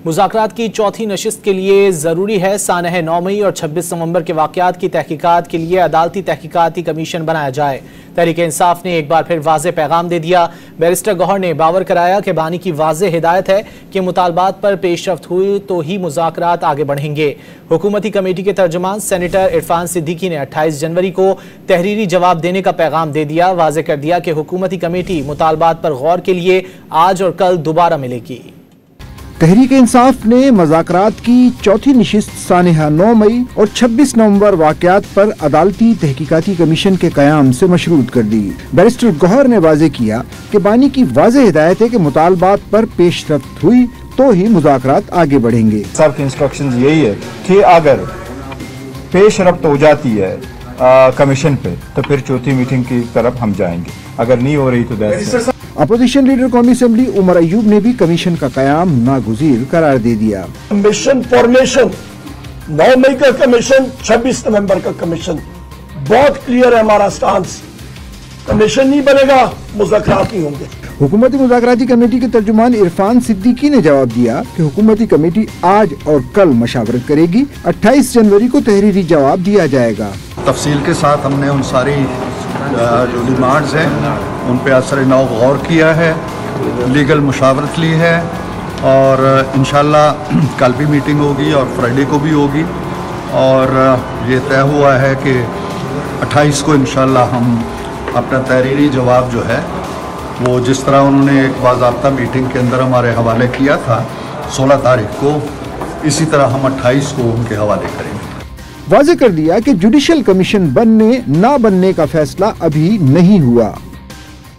मुज़ाकरात की चौथी नशिस्त के लिए ज़रूरी है सानह 9 मई और 26 नवंबर के वाक़यात की तहकीकात के लिए अदालती तहकीकाती कमीशन बनाया जाए। तहरीक-ए-इंसाफ ने एक बार फिर वाज़े पैगाम दे दिया। बैरिस्टर गौहर ने बावर कराया कि बानी की वाज़े हिदायत है कि मुतालबात पर पेशरफ्त हुई तो ही मुज़ाकरात आगे बढ़ेंगे। हुकूमती कमेटी के तर्जुमान सेनेटर इरफान सिद्दीकी ने 28 जनवरी को तहरीरी जवाब देने का पैगाम दे दिया। वाज़े कर दिया कि हुकूमती कमेटी मुतालबात पर गौर के लिए आज और कल दोबारा मिलेगी। तहरीक इंसाफ ने मुज़ाकरात की चौथी नशिस्त सानहा 9 मई और 26 नवंबर वाक़यात पर अदालती तहकीकाती कमीशन के क़याम से मशरूत कर दी। बैरिस्टर गौहर ने वाज़े किया कि बानी की वाज़े हिदायत है कि मुतालबात पर पेशरफ्त हुई तो ही मुज़ाकरात आगे बढ़ेंगे। साहब की इंस्ट्रक्शंस यही है कि अगर पेशरफ्त हो जाती है कमीशन पे तो फिर चौथी मीटिंग की तरफ हम जाएंगे, अगर नहीं हो रही तो अपोजिशन लीडर कौमी असेंबली उमर अयूब ने भी कमीशन का कयाम नागुज़ीर करार दे दिया। कमीशन फॉर्मेशन 9 मई का कमीशन, 26 नवंबर का कमीशन, बहुत क्लियर है हमारा स्टांस। कमीशन नहीं बनेगा, मुज़ाकरात नहीं होंगे। हुकूमती मुज़ाकराती कमेटी के तर्जुमान इरफान सिद्दीकी ने जवाब दिया कि हुकूमती कमेटी आज और कल मशावरत करेगी। 28 जनवरी को तहरीरी जवाब दिया जाएगा। तफसील के साथ हमने उन सारी जो डिमांड्स हैं उन पे असर नौ गौर किया है, लीगल मुशावरत ली है और इंशाल्लाह कल भी मीटिंग होगी और फ्राइडे को भी होगी और ये तय हुआ है कि 28 को इंशाल्लाह हम अपना तहरीरी जवाब जो है वो जिस तरह उन्होंने एक बाज़ाब्ता मीटिंग के अंदर हमारे हवाले किया था 16 तारीख को, इसी तरह हम 28 को उनके हवाले करेंगे। वाज़े कर दिया कि जुडिशल कमीशन बनने ना बनने का फैसला अभी नहीं हुआ।